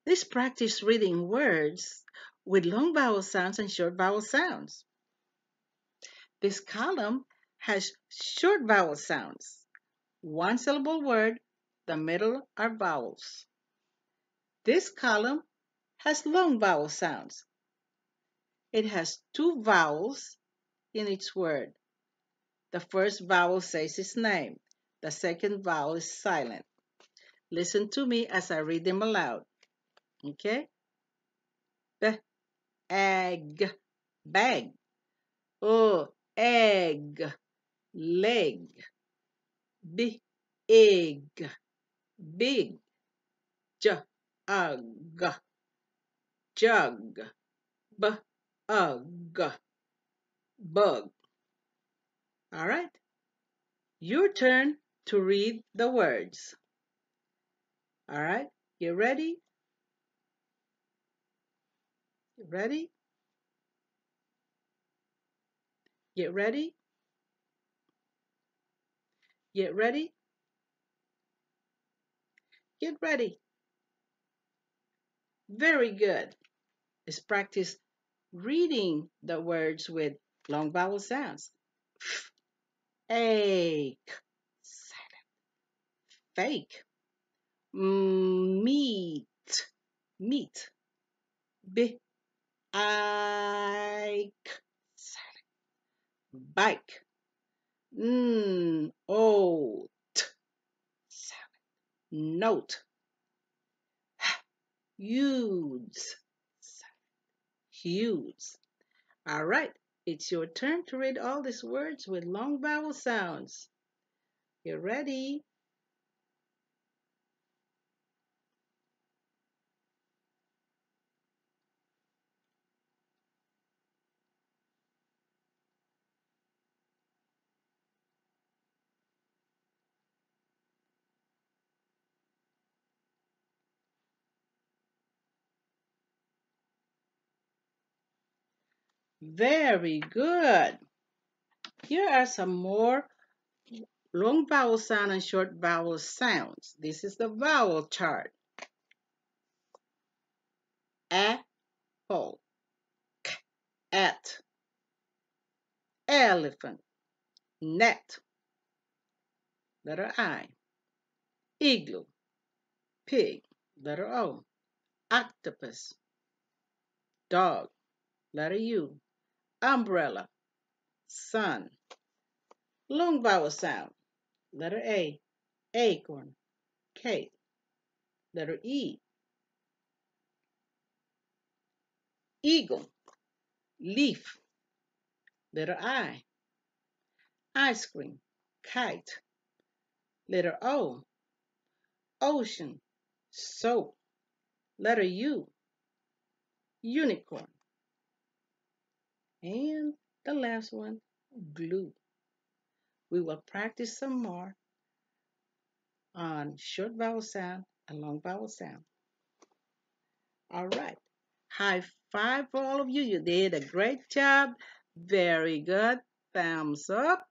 Let's practice reading words with long vowel sounds and short vowel sounds. This column has short vowel sounds. One syllable word, the middle are vowels. This column has long vowel sounds. It has two vowels in each word. The first vowel says its name. The second vowel is silent. Listen to me as I read them aloud. Okay? The egg, bag. Oh, egg, leg. Big, big. Jug, jug. Bug. All right. Your turn to read the words. All right. You ready? Ready? Get ready? Get ready? Get ready. Very good. Let's practice reading the words with long vowel sounds. Ache, fake. Meat, meat. Bike, bike. Oat, note. Huge, huge. All right, it's your turn to read all these words with long vowel sounds. You ready? Very good. Here are some more long vowel sound and short vowel sounds. This is the vowel chart. Apple, at, elephant, net, letter I, igloo, pig, letter O, octopus, dog, letter U, umbrella, sun. Long vowel sound. Letter A, acorn, cake, letter E, eagle, leaf, letter I, ice cream, kite, letter O, ocean, soap, letter U, unicorn, and the last one, glue. We will practice some more on short vowel sound and long vowel sound. All right. High five for all of you. You did a great job. Very good. Thumbs up.